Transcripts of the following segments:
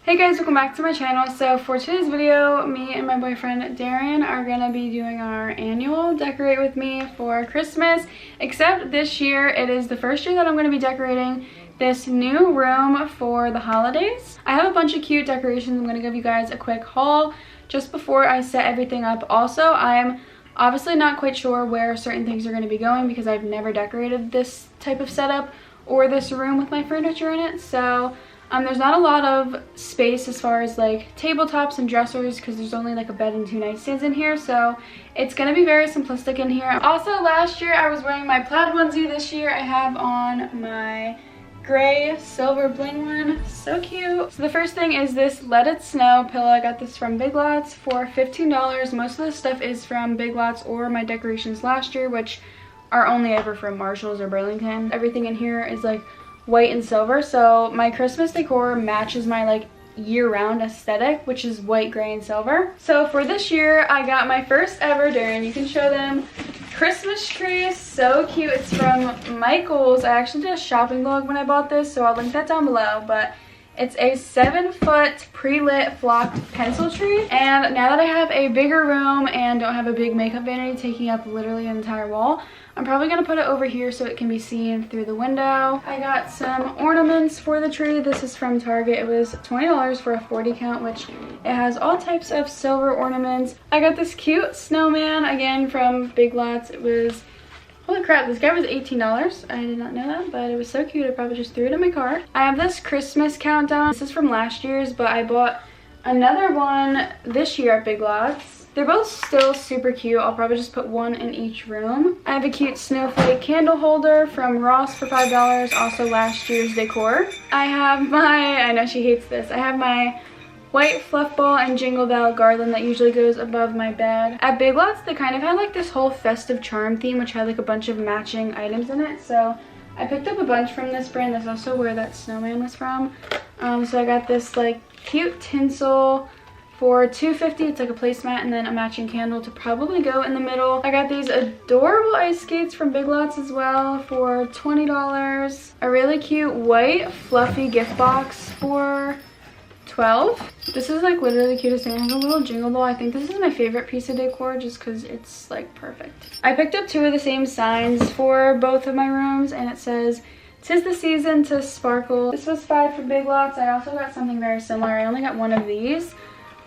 Hey guys, welcome back to my channel. So for today's video, me and my boyfriend Darren are gonna be doing our annual decorate with me for Christmas, except this year it is the first year that I'm gonna be decorating this new room for the holidays. I have a bunch of cute decorations. I'm gonna give you guys a quick haul just before I set everything up. Also, I'm obviously not quite sure where certain things are going to be going because I've never decorated this type of setup or this room with my furniture in it. So there's not a lot of space as far as like tabletops and dressers because there's only like a bed and 2 nightstands in here. So it's going to be very simplistic in here. Also, last year I was wearing my plaid onesie. This year I have on my gray silver bling one. So cute. So the first thing is this Let It Snow pillow. I got this from Big Lots for $15. Most of this stuff is from Big Lots or my decorations last year, which are only ever from Marshalls or Burlington. Everything in here is like white and silver, so my Christmas decor matches my like year-round aesthetic, which is white, gray, and silver. So for this year I got my first ever, Darren, you can show them, Christmas tree. So cute. It's from Michael's. I actually did a shopping vlog when I bought this, so I'll link that down below. But it's a 7-foot pre-lit flocked pencil tree, and now that I have a bigger room and don't have a big makeup vanity taking up literally an entire wall, I'm probably going to put it over here so it can be seen through the window. I got some ornaments for the tree. This is from Target. It was $20 for a 40 count, which it has all types of silver ornaments. I got this cute snowman, again from Big Lots. It was, holy crap, this guy was $18. I did not know that, but it was so cute. I probably just threw it in my car. I have this Christmas countdown. This is from last year's, but I bought another one this year at Big Lots. They're both still super cute. I'll probably just put one in each room. I have a cute snowflake candle holder from Ross for $5, also last year's Decor. I have my, I know she hates this, I have my white fluff ball and jingle bell garland that usually goes above my bed. At Big Lots, they kind of had like this whole festive charm theme, which had like a bunch of matching items in it. So I picked up a bunch from this brand. That's also where that snowman was from. So I got this like cute tinsel for $2.50. It's like a placemat, and then a matching candle to probably go in the middle. I got these adorable ice skates from Big Lots as well for $20. A really cute white fluffy gift box for $12. This is like literally the cutest thing. It has a little jingle ball. I think this is my favorite piece of decor just because it's like perfect. I picked up 2 of the same signs for both of my rooms, and it says, "'Tis the season to sparkle." This was $5 from Big Lots. I also got something very similar. I only got one of these.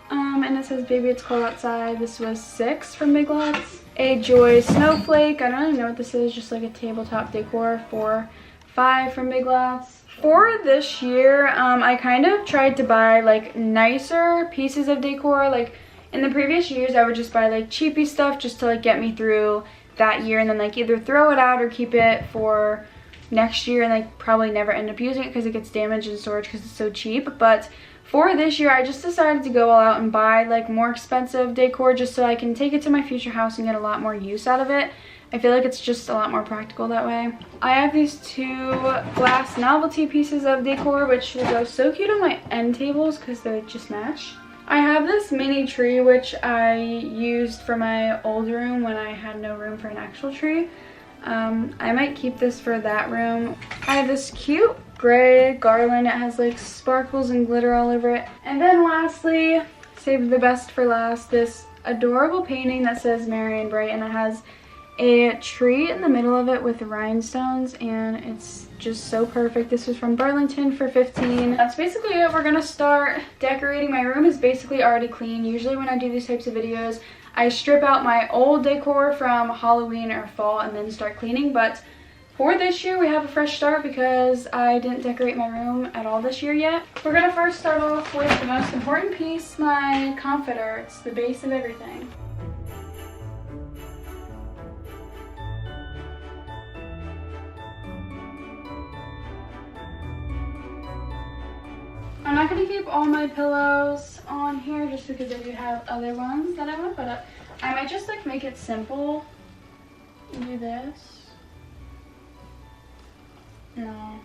And it says, "Baby, it's cold outside." This was $6 from Big Lots. A Joy snowflake. I don't really know what this is. Just like a tabletop decor for $5 from Big Lots. For this year, I kind of tried to buy like nicer pieces of decor. Like in the previous years, I would just buy like cheapy stuff just to like get me through that year, and then like either throw it out or keep it for next year and like probably never end up using it because it gets damaged in storage because it's so cheap. But for this year, I just decided to go all out and buy like more expensive decor just so I can take it to my future house and get a lot more use out of it. I feel like it's just a lot more practical that way. I have these 2 glass novelty pieces of decor which will go so cute on my end tables because they just match. I have this mini tree which I used for my old room when I had no room for an actual tree. I might keep this for that room. I have this cute gray garland. It has like sparkles and glitter all over it. And then lastly, saved the best for last, this adorable painting that says Merry and Bright, and it has a tree in the middle of it with rhinestones, and it's just so perfect. This was from Burlington for $15. That's basically it. We're gonna start decorating. My room is basically already clean. Usually when I do these types of videos, I strip out my old decor from Halloween or fall and then start cleaning, but for this year we have a fresh start because I didn't decorate my room at all this year yet. We're gonna first start off with the most important piece, my comforter. It's the base of everything. I'm not going to keep all my pillows on here just because I do have other ones that I want to put up. I might just like make it simple. Do this. No.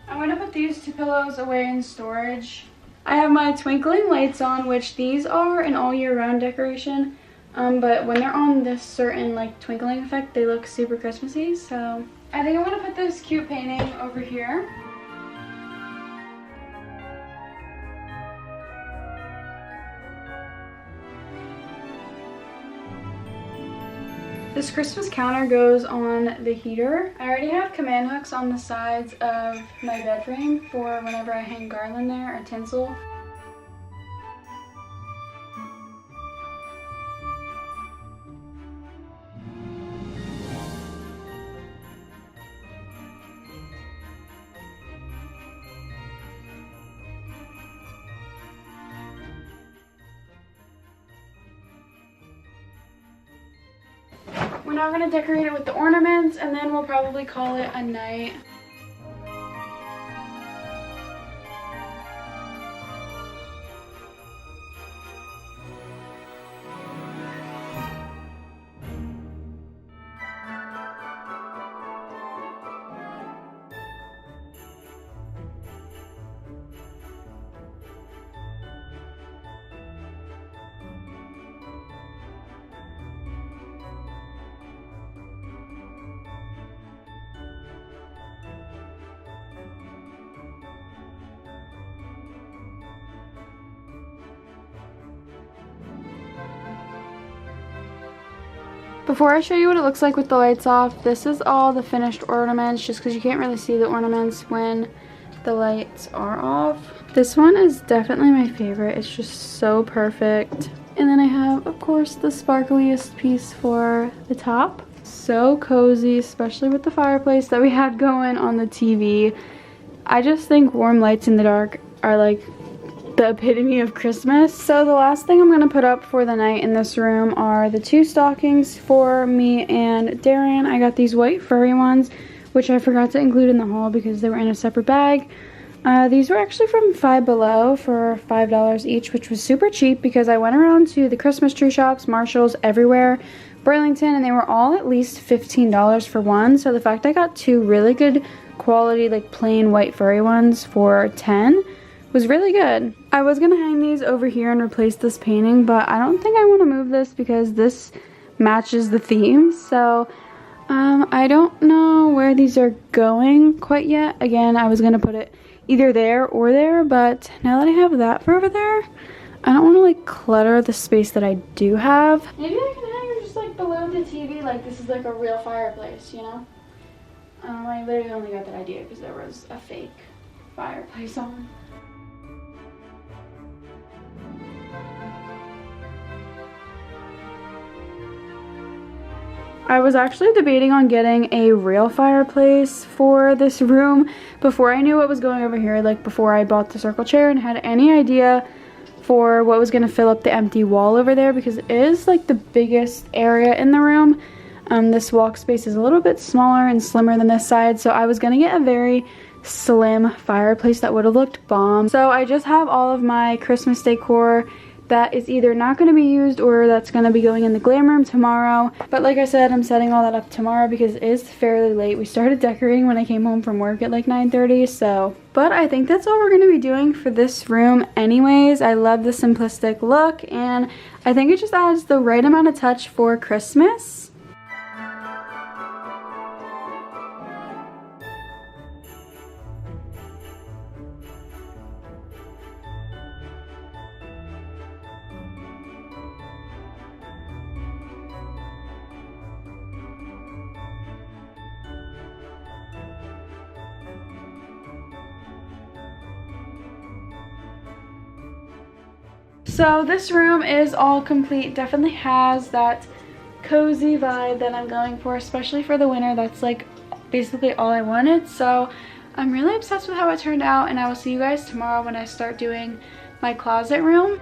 I'm going to put these 2 pillows away in storage. I have my twinkling lights on, which these are an all year round decoration. But when they're on this certain like twinkling effect, they look super Christmassy. So I think I'm going to put this cute painting over here. This Christmas counter goes on the heater. I already have command hooks on the sides of my bed frame for whenever I hang garland there or tinsel. We're now going to decorate it with the ornaments, and then we'll probably call it a night. Before I show you what it looks like with the lights off, this is all the finished ornaments, just because you can't really see the ornaments when the lights are off. This one is definitely my favorite. It's just so perfect. And then I have, of course, the sparkliest piece for the top. So cozy, especially with the fireplace that we had going on the TV. I just think warm lights in the dark are like the epitome of Christmas. So the last thing I'm gonna put up for the night in this room are the two stockings for me and Darren. I got these white furry ones, which I forgot to include in the haul because they were in a separate bag. These were actually from Five Below for $5 each, which was super cheap because I went around to the Christmas tree shops, Marshalls, everywhere, Burlington, and they were all at least $15 for one. So the fact I got two really good quality, like plain white furry ones for $10 was really good. I was gonna hang these over here and replace this painting, but I don't think I want to move this because this matches the theme. So I don't know where these are going quite yet. Again, I was gonna put it either there or there, but now that I have that for over there, I don't want to like clutter the space that I do have. Maybe I can hang it just like below the TV, like this is like a real fireplace, you know? I literally only got that idea because there was a fake fireplace on. I was actually debating on getting a real fireplace for this room before I knew what was going over here, like before I bought the circle chair and had any idea for what was going to fill up the empty wall over there, because it is like the biggest area in the room. This walk space is a little bit smaller and slimmer than this side, so I was going to get a very slim fireplace that would have looked bomb. So I just have all of my Christmas decor that is either not going to be used or that's going to be going in the glam room tomorrow. But like I said, I'm setting all that up tomorrow because it is fairly late. We started decorating when I came home from work at like 9:30, so. But I think that's all we're going to be doing for this room anyways. I love the simplistic look, and I think it just adds the right amount of touch for Christmas. So this room is all complete. Definitely has that cozy vibe that I'm going for, especially for the winter. That's like basically all I wanted. So I'm really obsessed with how it turned out, and I will see you guys tomorrow when I start doing my closet room.